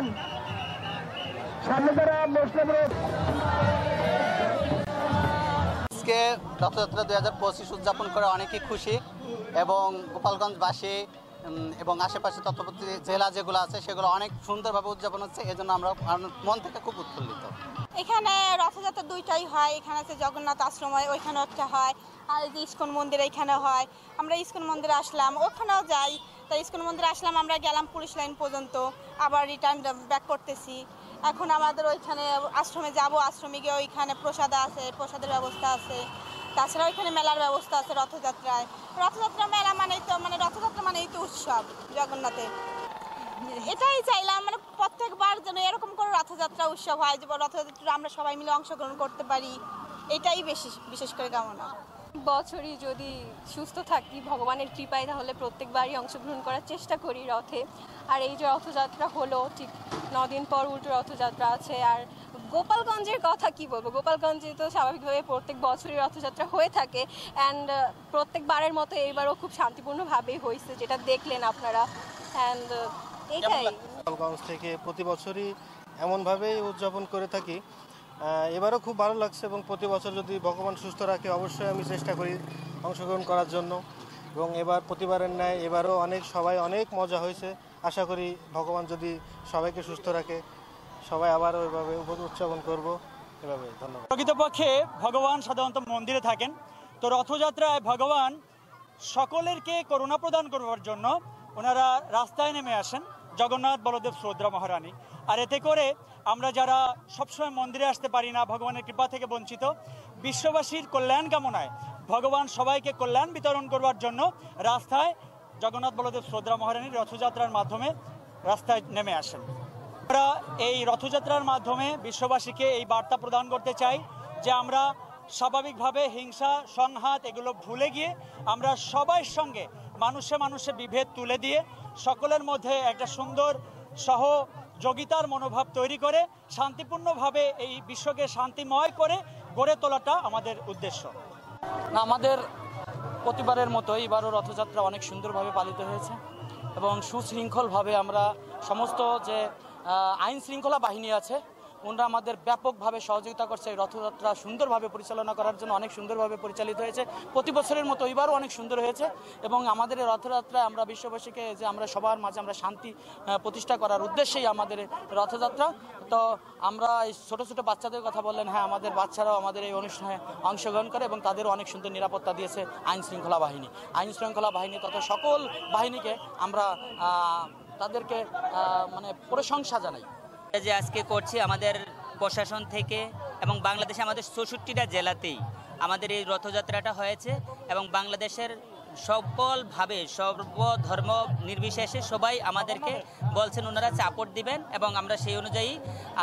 করবেন। সামনে যারা মুসলিম আজকে রথযাত্রা 2025 উদযাপন করে অনেকেই খুশি এবং গোপালগঞ্জবাসী এবং আশেপাশে তত্ত্ববর্তী জেলা যেগুলো আছে সেগুলো অনেক সুন্দরভাবে উদযাপন হচ্ছে, এই জন্য আমরা মন থেকে খুব উৎফুল্লিত। এখানে রথযাত্রা দুইটাই হয়, এখানে আছে জগন্নাথ আশ্রম হয়, ওইখানে একটা হয়, আর যে ইস্কন মন্দির এখানে হয়। আমরা ইস্কন মন্দিরে আসলাম, ওখানেও যাই। তাই ইস্কন মন্দিরে আসলাম, আমরা গেলাম পুলিশ লাইন পর্যন্ত, আবার রিটার্ন ব্যাক করতেছি। এখন আমাদের ওইখানে আশ্রমে যাব, আশ্রমে গিয়ে ওইখানে প্রসাদ আছে, প্রসাদের ব্যবস্থা আছে। তাছাড়া ওইখানে মেলার ব্যবস্থা আছে রথযাত্রায়। রথযাত্রা মেলা মানেই তো রথযাত্রা মানেই তো উৎসব জগন্নাথের। এটাই চাইলাম, প্রত্যেকবার যেন এরকম করে রথযাত্রা উৎসব হয়, যে রথযাত্রা আমরা সবাই মিলে অংশগ্রহণ করতে পারি, এটাই বিশেষ করে কামনা। বছরই যদি সুস্থ থাকি ভগবানের কৃপায়, তাহলে প্রত্যেকবারই অংশগ্রহণ করার চেষ্টা করি রথে। আর এই যে রথযাত্রা হলো, ঠিক 9 দিন পর উল্টো রথযাত্রা আছে। আর গোপালগঞ্জের কথা কি বলবো, গোপালগঞ্জে তো স্বাভাবিকভাবে প্রত্যেক বছরই রথযাত্রা হয়ে থাকে, অ্যান্ড প্রত্যেকবারের মতো এইবারও খুব শান্তিপূর্ণভাবেই হয়েছে, যেটা দেখলেন আপনারা। অ্যান্ড এটাই গোপালগঞ্জ থেকে প্রতি বছরই এমনভাবেই উদযাপন করে থাকি। এবারও খুব ভালো লাগছে এবং প্রতি বছর যদি ভগবান সুস্থ রাখে অবশ্যই আমি চেষ্টা করি অংশগ্রহণ করার জন্য। এবং এবার প্রতিবারের ন্যায় এবারও সবাই অনেক মজা হয়েছে। আশা করি ভগবান যদি সবাইকে সুস্থ রাখে, সবাই আবার ওইভাবে উদযাপন করব এভাবে। ধন্যবাদ। প্রকৃতপক্ষে ভগবান সাধারণত মন্দিরে থাকেন, তো রথযাত্রায় ভগবান সকলেরকে করুণা প্রদান করবার জন্য ওনারা রাস্তায় নেমে আসেন, জগন্নাথ বলদেব সুভদ্রা মহারানী। আর এতে করে আমরা যারা সবসময় মন্দিরে আসতে পারি না, ভগবানের কৃপা থেকে বঞ্চিত, বিশ্ববাসীর কল্যাণ কামনায় ভগবান সবাইকে কল্যাণ বিতরণ করবার জন্য রাস্তায় জগন্নাথ বলদেব সুভদ্রা মহারানীর রথযাত্রার মাধ্যমে রাস্তায় নেমে আসেন। আমরা এই রথযাত্রার মাধ্যমে বিশ্ববাসীকে এই বার্তা প্রদান করতে চাই যে আমরা স্বাভাবিকভাবে হিংসা সংঘাত এগুলো ভুলে গিয়ে আমরা সবার সঙ্গে মানুষে বিভেদ তুলে দিয়ে সকলের মধ্যে একটা সুন্দর সহযোগিতার মনোভাব তৈরি করে শান্তিপূর্ণভাবে এই বিশ্বকে শান্তিময় করে গড়ে তোলাটা আমাদের উদ্দেশ্য। আমাদের প্রতিবারের মতো এবারও রথযাত্রা অনেক সুন্দরভাবে পালিত হয়েছে এবং সুশৃঙ্খলভাবে আমরা সমস্ত যে আইন শৃঙ্খলা বাহিনী আছে ওনারা আমাদের ব্যাপকভাবে সহযোগিতা করছে এই রথযাত্রা সুন্দরভাবে পরিচালনা করার জন্য। অনেক সুন্দরভাবে পরিচালিত হয়েছে, প্রতি বছরের মতো এবারও অনেক সুন্দর হয়েছে। এবং আমাদের এই রথযাত্রায় আমরা বিশ্ববাসীকে যে আমরা সবার মাঝে আমরা শান্তি প্রতিষ্ঠা করার উদ্দেশ্যেই আমাদের রথযাত্রা। তো আমরা এই ছোটো ছোটো বাচ্চাদের কথা বললেন, হ্যাঁ আমাদের বাচ্চারাও আমাদের এই অনুষ্ঠানে অংশগ্রহণ করে এবং তাদেরও অনেক সুন্দর নিরাপত্তা দিয়েছে আইন শৃঙ্খলা বাহিনী তথা সকল বাহিনীকে আমরা তাদেরকে প্রশংসা জানাই। যে আজকে করছি আমাদের প্রশাসন থেকে এবং বাংলাদেশে আমাদের 64টা জেলাতেই আমাদের এই রথযাত্রাটা হয়েছে এবং বাংলাদেশের সকলভাবে সর্বধর্ম নির্বিশেষে সবাই আমাদেরকে বলছেন ওনারা সাপোর্ট দিবেন এবং আমরা সেই অনুযায়ী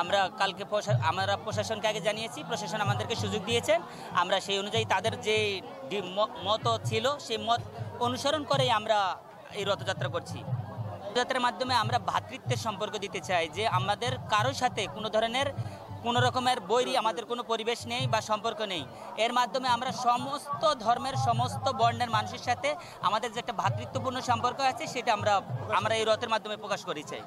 আমরা কালকে আমরা প্রশাসনকে আগে জানিয়েছি, প্রশাসন আমাদেরকে সুযোগ দিয়েছেন। আমরা সেই অনুযায়ী তাদের যে মত ছিল সেই মত অনুসরণ করেই আমরা এই রথযাত্রা করছি। রথযাত্রার মাধ্যমে আমরা ভ্রাতৃত্বের সম্পর্ক দিতে চাই যে আমাদের কারোর সাথে কোনো রকমের বৈরী আমাদের কোনো পরিবেশ নেই বা সম্পর্ক নেই। এর মাধ্যমে আমরা সমস্ত ধর্মের সমস্ত বর্ণের মানুষের সাথে আমাদের যে একটা ভ্রাতৃত্বপূর্ণ সম্পর্ক আছে সেটা আমরা এই রথের মাধ্যমে প্রকাশ করি চাই।